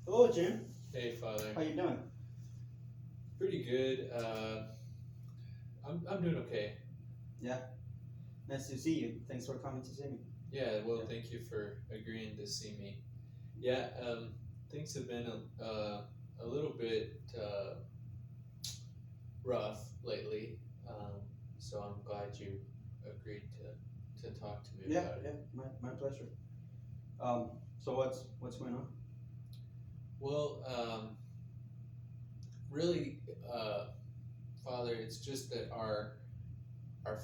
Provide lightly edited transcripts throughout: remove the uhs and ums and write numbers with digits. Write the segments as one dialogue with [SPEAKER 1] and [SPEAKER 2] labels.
[SPEAKER 1] Hello, Jim.
[SPEAKER 2] Hey, Father.
[SPEAKER 1] How you doing?
[SPEAKER 2] Pretty good. I'm doing okay.
[SPEAKER 1] Yeah, nice to see you. Thanks for coming to see me.
[SPEAKER 2] Yeah. Well,
[SPEAKER 1] Yeah.
[SPEAKER 2] thank you for agreeing to see me. Yeah. Things have been a little bit rough lately. So I'm glad you agreed to talk to me
[SPEAKER 1] Yeah,
[SPEAKER 2] about
[SPEAKER 1] yeah,
[SPEAKER 2] it.
[SPEAKER 1] my pleasure. So what's going on?
[SPEAKER 2] Well, really, Father, it's just that our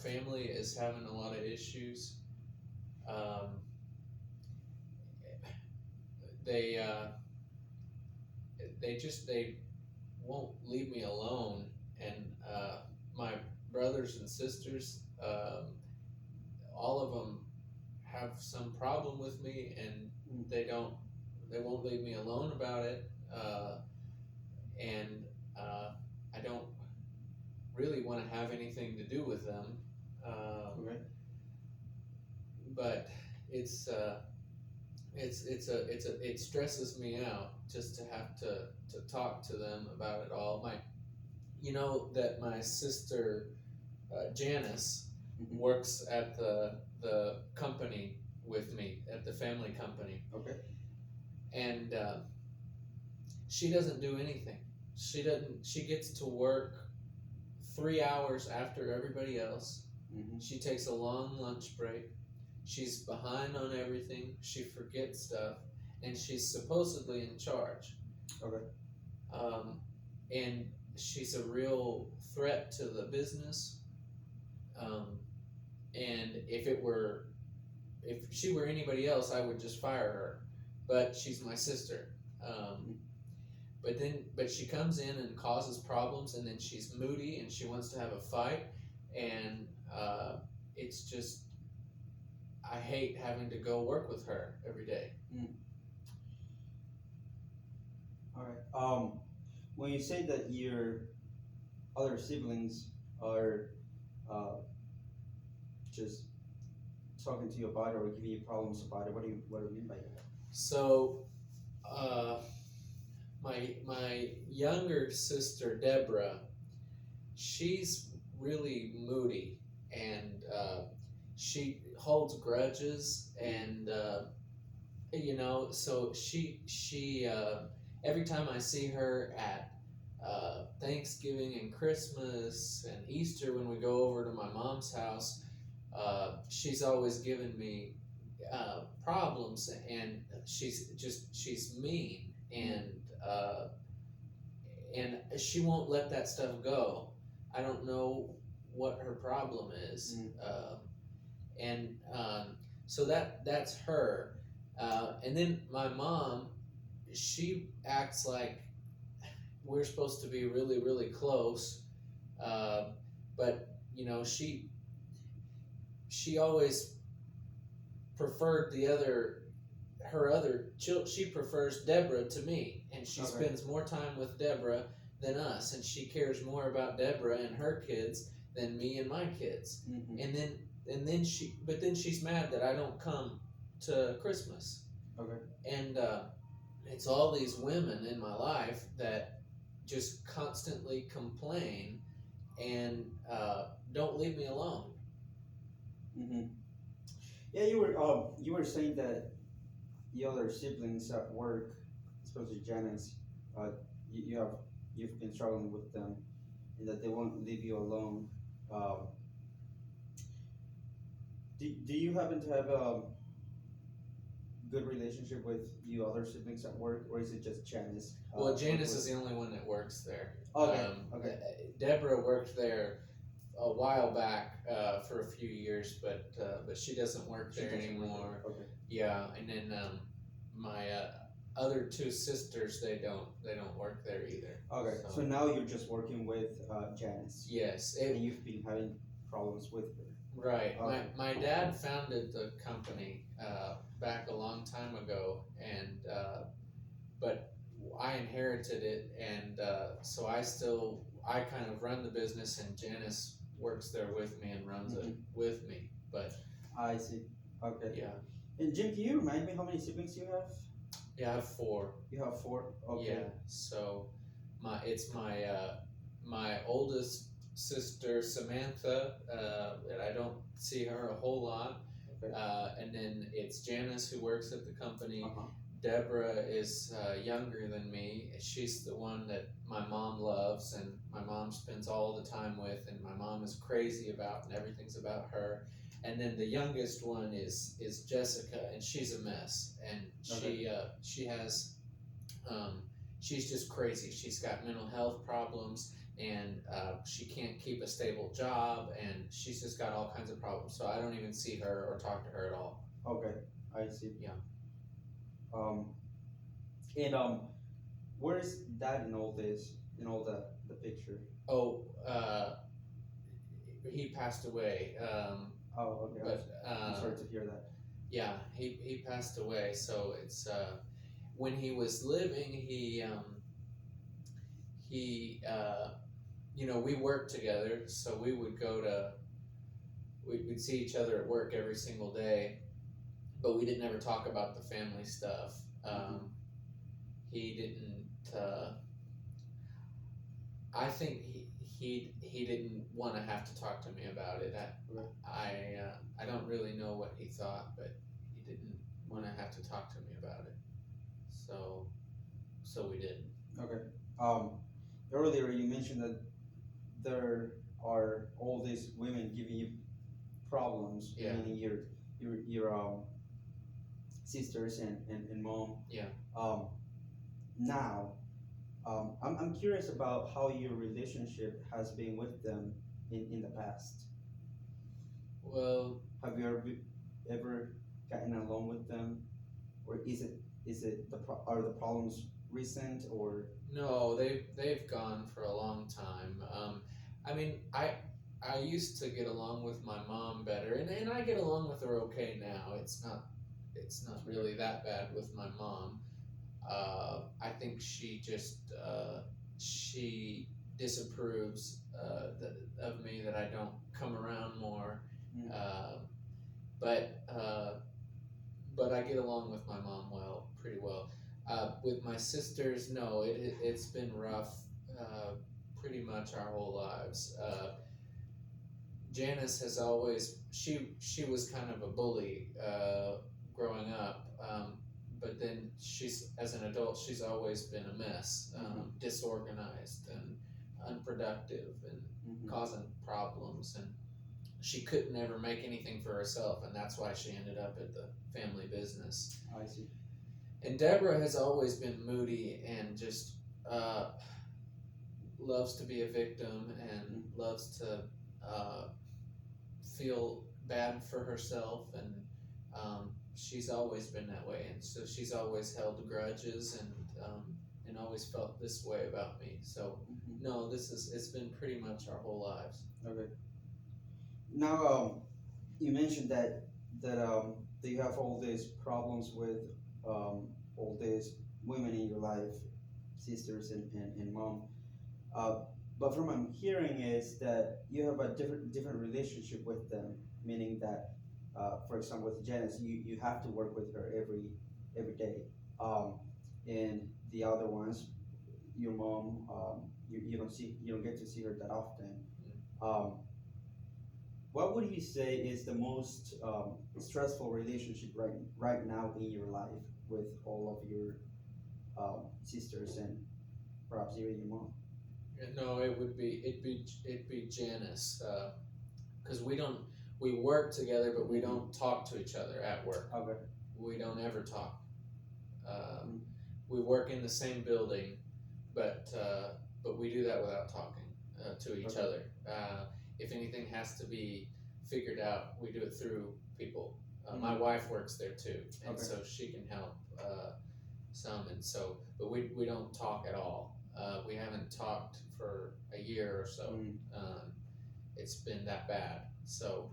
[SPEAKER 2] family is having a lot of issues. Um, they they won't leave me alone, and my brothers and sisters, all of them have some problem with me, and
[SPEAKER 1] Mm,
[SPEAKER 2] they don't they won't leave me alone about it, and I don't really want to have anything to do with them,
[SPEAKER 1] okay.
[SPEAKER 2] but it's it stresses me out just to have to talk to them about it all. You know that my sister Janice
[SPEAKER 1] Hmm.
[SPEAKER 2] works at the company with me at the family company,
[SPEAKER 1] Okay.
[SPEAKER 2] and she doesn't do anything. She doesn't. She gets to work 3 hours after everybody else.
[SPEAKER 1] Hmm.
[SPEAKER 2] She takes a long lunch break. She's behind on everything. She forgets stuff, and she's supposedly in charge.
[SPEAKER 1] Okay.
[SPEAKER 2] Um, and she's a real threat to the business. Um, and if she were anybody else, I would just fire her. But she's my sister.
[SPEAKER 1] Mm.
[SPEAKER 2] But she comes in and causes problems, and then she's moody and she wants to have a fight, and it's just I hate having to go work with her every day.
[SPEAKER 1] Mm. All right. When you say that your other siblings are uh, just talking to you about it or giving you problems about it, what do you mean by that?
[SPEAKER 2] So uh, my younger sister Deborah, she's really moody, and she holds grudges, and so she every time I see her at Thanksgiving and Christmas and Easter when we go over to my mom's house, she's always given me problems, and she's mean,
[SPEAKER 1] Mm.
[SPEAKER 2] uh, and she won't let that stuff go. I don't know what her problem is,
[SPEAKER 1] Mm.
[SPEAKER 2] and so that's her. And then my mom, she acts like we're supposed to be really really close, uh, but she always preferred the other her other child. She prefers Deborah to me, and she
[SPEAKER 1] Okay.
[SPEAKER 2] spends more time with Deborah than us, and she cares more about Deborah and her kids than me and my kids.
[SPEAKER 1] Hmm.
[SPEAKER 2] And then she's mad that I don't come to Christmas,
[SPEAKER 1] Okay.
[SPEAKER 2] and it's all these women in my life that just constantly complain and don't leave me alone.
[SPEAKER 1] Hmm. Yeah, you were saying that the other siblings at work, especially Janice, uh, you've been struggling with them, and that they won't leave you alone. Um, do you happen to have a good relationship with you other siblings at work, or is it just Janice?
[SPEAKER 2] Well,
[SPEAKER 1] With,
[SPEAKER 2] Janice
[SPEAKER 1] with
[SPEAKER 2] is the only one that works there.
[SPEAKER 1] Okay, okay,
[SPEAKER 2] Deborah worked there a while back for a few years, but she doesn't work
[SPEAKER 1] she
[SPEAKER 2] there
[SPEAKER 1] doesn't work
[SPEAKER 2] anymore.
[SPEAKER 1] there. Okay,
[SPEAKER 2] Yeah, and then my other two sisters, they don't work there either.
[SPEAKER 1] okay. So
[SPEAKER 2] So
[SPEAKER 1] now you're just working with Janice,
[SPEAKER 2] yes,
[SPEAKER 1] and you've been having problems with her.
[SPEAKER 2] right. My
[SPEAKER 1] Okay,
[SPEAKER 2] my dad founded the company back a long time ago, and but I inherited it, and so I kind of run the business, and Janice works there with me and runs it
[SPEAKER 1] hmm,
[SPEAKER 2] with me. But
[SPEAKER 1] I see. Okay.
[SPEAKER 2] yeah,
[SPEAKER 1] And Jim, can you remind me how many siblings you have?
[SPEAKER 2] Yeah, I have four.
[SPEAKER 1] You have four. Okay.
[SPEAKER 2] Yeah. So it's my oldest sister Samantha, and I don't see her a whole lot.
[SPEAKER 1] Okay.
[SPEAKER 2] And then it's Janice who works at the company.
[SPEAKER 1] Uh-huh.
[SPEAKER 2] Deborah is younger than me. She's the one that my mom loves, and my mom spends all the time with, and my mom is crazy about, and everything's about her. And then the youngest one is Jessica, and she's a mess, and she has she's just crazy. She's got mental health problems, and she can't keep a stable job, and she's just got all kinds of problems. So I don't even see her or talk to her at all.
[SPEAKER 1] Okay. I see.
[SPEAKER 2] Yeah.
[SPEAKER 1] Um, and where's dad in all this? In all the picture?
[SPEAKER 2] Oh, he passed away.
[SPEAKER 1] Oh, okay.
[SPEAKER 2] But
[SPEAKER 1] I'm sorry to hear that.
[SPEAKER 2] yeah, he passed away. So it's when he was living, he we worked together, so we would go to we'd see each other at work every single day, but we didn't ever talk about the family stuff. He didn't. I think he didn't want to have to talk to me about it. I don't really know what he thought, but he didn't want to have to talk to me about it. So we didn't.
[SPEAKER 1] Okay. Earlier you mentioned that there are all these women giving you problems,
[SPEAKER 2] Yeah.
[SPEAKER 1] meaning your sisters and mom.
[SPEAKER 2] Yeah.
[SPEAKER 1] Now, I'm curious about how your relationship has been with them in the past.
[SPEAKER 2] Well,
[SPEAKER 1] Have you ever gotten along with them, or is it are the problems recent or?
[SPEAKER 2] no, they've gone for a long time. I mean, I used to get along with my mom better, and I get along with her okay now. It's not really that bad with my mom. I think she disapproves of me that I don't come around more.
[SPEAKER 1] Mm.
[SPEAKER 2] But but I get along with my mom pretty well. With my sisters, no, it's been rough, pretty much our whole lives. Janice has always she was kind of a bully growing up, but then she's as an adult she's always been a mess, disorganized and unproductive and causing problems, and she could never make anything for herself, and that's why she ended up at the family business.
[SPEAKER 1] I see.
[SPEAKER 2] And Deborah has always been moody and just loves to be a victim and loves to feel bad for herself, and she's always been that way, and so she's always held grudges and always felt this way about me. So no, it's been pretty much our whole lives.
[SPEAKER 1] Okay. Now, you mentioned that you have all these problems with all these women in your life, sisters and mom. But from what I'm hearing is that you have a different relationship with them, meaning that, for example, with Janice, you have to work with her every day, and the other ones, your mom, you don't get to see her that often. Um, what would you say is the most stressful relationship right now in your life with all of your sisters and perhaps even your mom?
[SPEAKER 2] No, it'd be Janice, because we work together, but we don't talk to each other at work.
[SPEAKER 1] Okay.
[SPEAKER 2] We don't ever talk. We work in the same building, but we do that without talking to each
[SPEAKER 1] Okay.
[SPEAKER 2] other. If anything has to be figured out, we do it through people. My wife works there too, and
[SPEAKER 1] Okay.
[SPEAKER 2] so she can help some, and so, but we don't talk at all. We haven't talked for a year or so. It's been that bad. So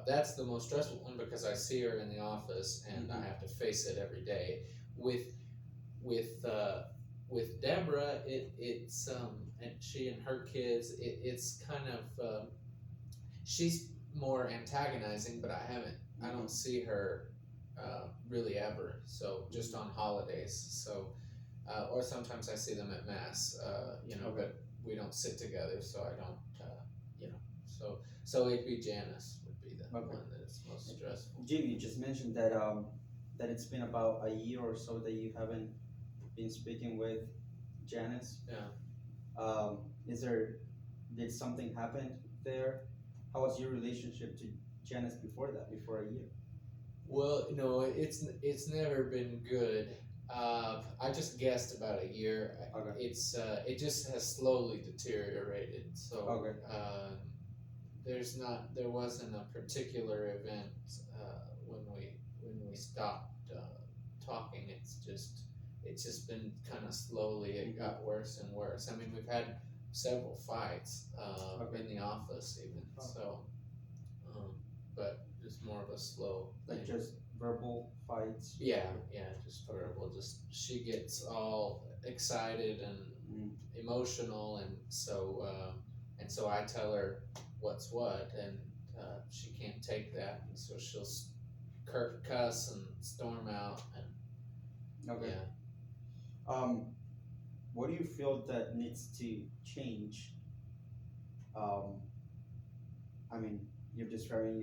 [SPEAKER 2] that's the most stressful one because I see her in the office and I have to face it every day. With Deborah, it's and she and her kids, it's kind of she's more antagonizing, but I don't see her really ever. So just on holidays. So or sometimes I see them at mass.
[SPEAKER 1] Okay.
[SPEAKER 2] But we don't sit together, so I don't. So it'd be Janice would be the
[SPEAKER 1] Okay.
[SPEAKER 2] one that is most stressful.
[SPEAKER 1] Jim, you just mentioned that that it's been about a year or so that you haven't been speaking with Janice.
[SPEAKER 2] Yeah.
[SPEAKER 1] Is there did something happen there? How was your relationship to Janice before that? Before a year?
[SPEAKER 2] Well, no, it's never been good. I just guessed about a year.
[SPEAKER 1] Okay.
[SPEAKER 2] It just has slowly deteriorated. So
[SPEAKER 1] Okay.
[SPEAKER 2] there wasn't a particular event when we stopped talking. It's just been kind of slowly. It got worse and worse. I mean, we've had several fights
[SPEAKER 1] Okay.
[SPEAKER 2] in the office even.
[SPEAKER 1] Oh.
[SPEAKER 2] So, but just more of a slow
[SPEAKER 1] Like
[SPEAKER 2] thing.
[SPEAKER 1] just verbal fights?
[SPEAKER 2] Yeah, just verbal. Just she gets all excited and
[SPEAKER 1] Mm.
[SPEAKER 2] emotional, and so I tell her what's what, and she can't take that, and so she'll cuss and storm out, and
[SPEAKER 1] Okay.
[SPEAKER 2] yeah.
[SPEAKER 1] What do you feel that needs to change? Um, I mean, you're describing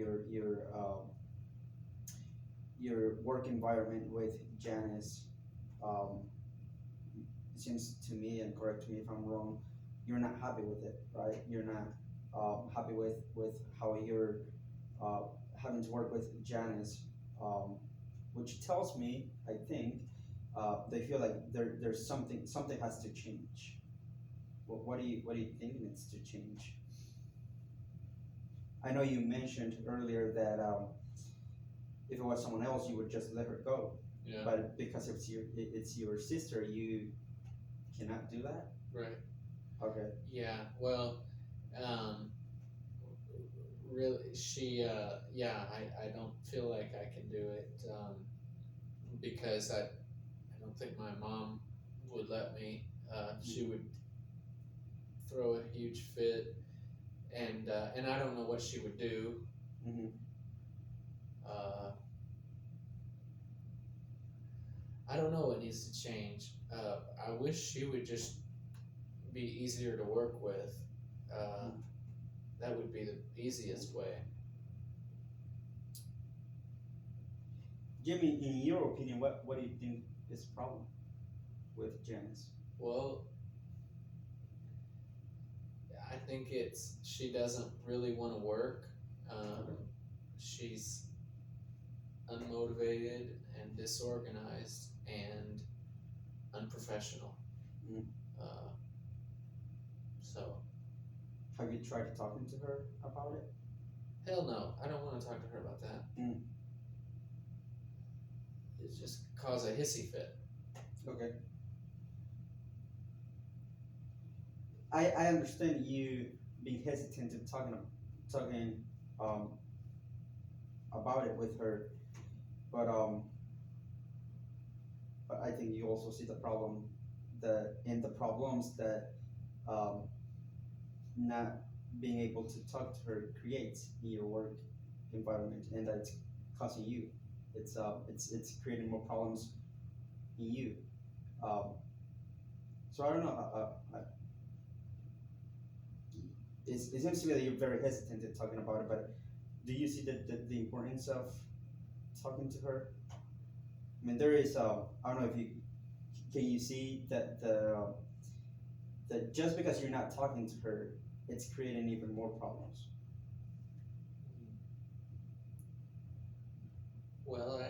[SPEAKER 1] your work environment with Janice. Um, it seems to me, and correct me if I'm wrong, you're not happy with it, right? You're not happy with how you're uh, having to work with Janice, which tells me, I think, they feel like there's something has to change. What do you think needs to change? I know you mentioned earlier that if it was someone else, you would just let her go.
[SPEAKER 2] Yeah.
[SPEAKER 1] But because it's your sister, you cannot do that.
[SPEAKER 2] Right.
[SPEAKER 1] Okay.
[SPEAKER 2] Yeah. Well, um, really, I don't feel like I can do it because I don't think my mom would let me. She would throw a huge fit, and I don't know what she would do.
[SPEAKER 1] Mm-hmm.
[SPEAKER 2] Uh, I don't know what needs to change. I wish she would just be easier to work with. Uh, that would be the easiest way.
[SPEAKER 1] Jimmy, in your opinion, what do you think is the problem with Janice?
[SPEAKER 2] Well, I think she doesn't really want to work. She's unmotivated and disorganized and unprofessional.
[SPEAKER 1] Mm.
[SPEAKER 2] Uh, so,
[SPEAKER 1] Have you tried talking to her about it?
[SPEAKER 2] hell no, I don't want to talk to her about that.
[SPEAKER 1] Mm.
[SPEAKER 2] It's just cause a hissy fit.
[SPEAKER 1] Okay. I understand you being hesitant to talking um, about it with her, but I think you also see the problem in the problems that um, not being able to talk to her creates in your work environment, and that's causing you. It's creating more problems in you. Um, so I don't know. It seems to me that you're very hesitant in talking about it, but do you see the importance of talking to her? I mean, there is. I don't know if you can you see that just because you're not talking to her, it's creating even more problems.
[SPEAKER 2] Well,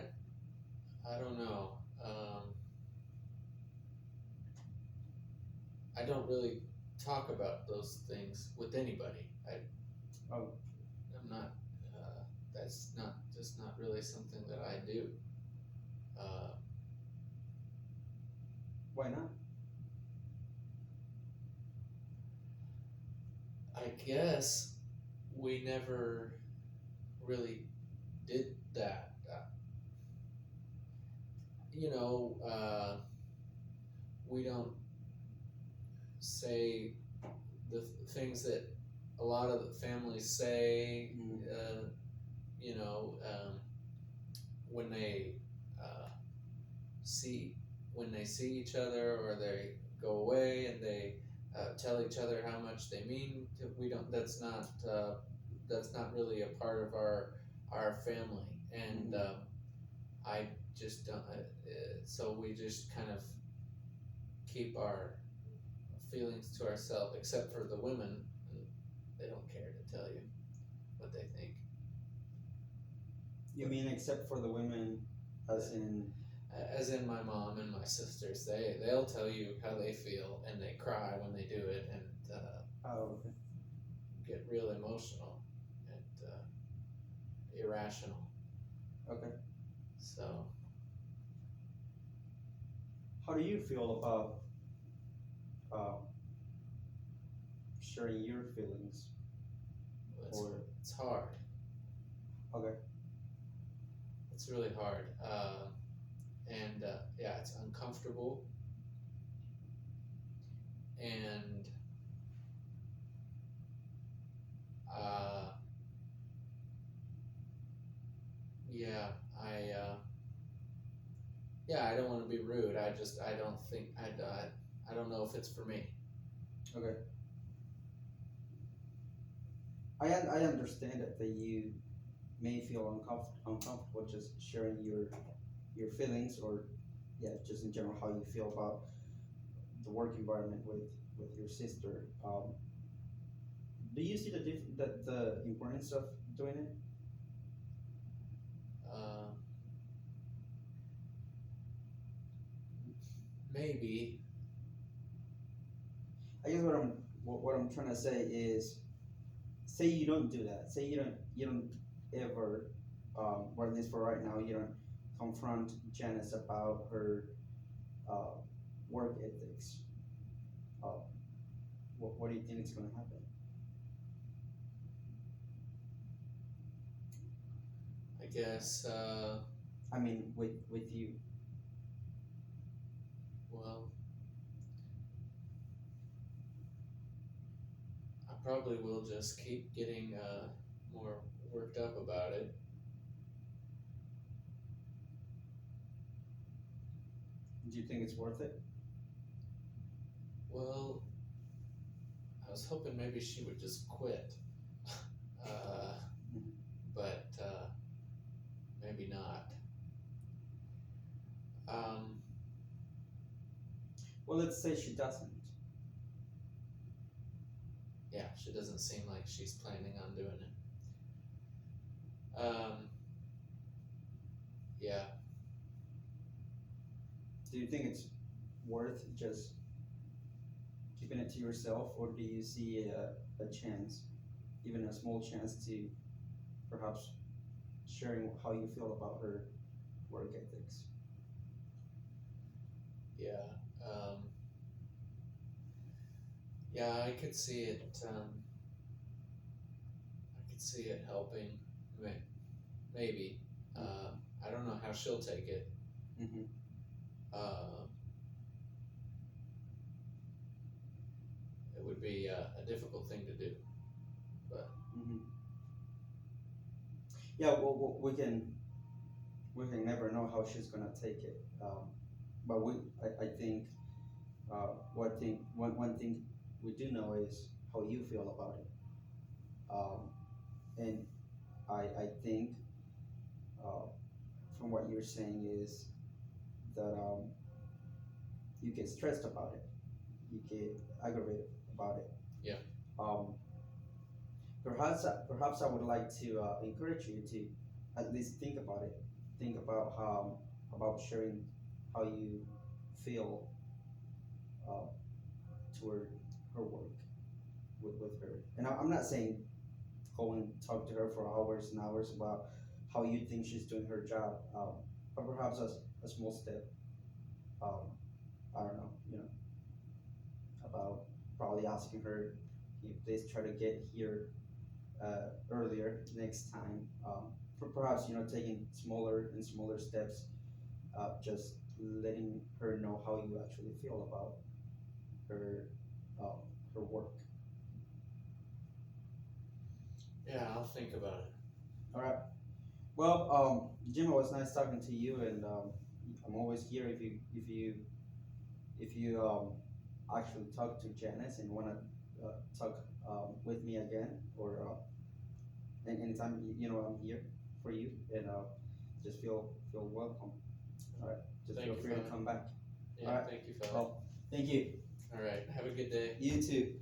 [SPEAKER 2] I don't know. I don't really talk about those things with anybody.
[SPEAKER 1] Oh,
[SPEAKER 2] I'm not. That's not just not really something that I do. Uh,
[SPEAKER 1] why not?
[SPEAKER 2] I guess we never really did that. We don't say the things that a lot of the families say.
[SPEAKER 1] Mm.
[SPEAKER 2] You know, when they uh, see when they see each other or they go away and they tell each other how much they mean to, we don't that's not really a part of our family and I just don't so we just kind of keep our feelings to ourselves except for the women and they don't care to tell you what they think.
[SPEAKER 1] You mean except for the women, as in?
[SPEAKER 2] As in my mom and my sisters, they'll tell you how they feel and they cry when they do it and
[SPEAKER 1] Oh, okay.
[SPEAKER 2] get real emotional and irrational.
[SPEAKER 1] Okay.
[SPEAKER 2] So
[SPEAKER 1] How do you feel about uh, sharing your feelings?
[SPEAKER 2] it's
[SPEAKER 1] Or
[SPEAKER 2] it's hard.
[SPEAKER 1] okay.
[SPEAKER 2] It's really hard, and yeah, it's uncomfortable and uh, yeah, I don't want to be rude. I don't think I don't know if it's for me.
[SPEAKER 1] Okay. I understand that you may feel uncomfortable just sharing your feelings, or yeah, just in general how you feel about the work environment with your sister. Do you see the importance of doing it?
[SPEAKER 2] Uh, Maybe.
[SPEAKER 1] I guess what I'm trying to say is, say you don't do that. Say you don't ever, or at least for right now, you don't confront Janice about her uh, work ethics. Uh, what do you think is going to happen?
[SPEAKER 2] I guess.
[SPEAKER 1] I mean, with you.
[SPEAKER 2] Well, I probably will just keep getting more worked up about it.
[SPEAKER 1] Do you think it's worth it?
[SPEAKER 2] Well, I was hoping maybe she would just quit, uh,
[SPEAKER 1] Mhm.
[SPEAKER 2] but maybe not. Um,
[SPEAKER 1] Well, let's say she doesn't.
[SPEAKER 2] yeah, she doesn't seem like she's planning on doing it. Um, yeah,
[SPEAKER 1] Do you think it's worth just keeping it to yourself, or do you see a chance, even a small chance, to perhaps sharing how you feel about her work ethics?
[SPEAKER 2] yeah, um, yeah. I could see it. I could see it helping. Maybe. I don't know how she'll take it.
[SPEAKER 1] Mm-hmm.
[SPEAKER 2] Uh, it would be a difficult thing to do, but
[SPEAKER 1] Mm-hmm. Yeah, well, we can never know how she's gonna take it. But I think one thing we do know is how you feel about it. And I think uh, from what you're saying is that you get stressed about it, you get aggravated about it.
[SPEAKER 2] yeah,
[SPEAKER 1] Um, perhaps I would like to encourage you to at least think about it. Think about sharing how you feel uh, toward her work with her. And I'm not saying go and talk to her for hours and hours about how you think she's doing her job, but perhaps as a small step. Um, I don't know, about probably asking her, can you please try to get here earlier next time. For perhaps taking smaller and smaller steps, just letting her know how you actually feel about her um, her work.
[SPEAKER 2] yeah. I'll think about it.
[SPEAKER 1] All right. Well, Jim, it was nice talking to you, and I'm always here if you actually talk to Janice and want to talk with me again, or anytime I'm here for you, and just feel welcome. All right, just
[SPEAKER 2] Thank
[SPEAKER 1] feel
[SPEAKER 2] you,
[SPEAKER 1] free to
[SPEAKER 2] fella.
[SPEAKER 1] come back.
[SPEAKER 2] Yeah,
[SPEAKER 1] All right.
[SPEAKER 2] thank you, fella.
[SPEAKER 1] Well, thank you.
[SPEAKER 2] All right, have a good day.
[SPEAKER 1] You too.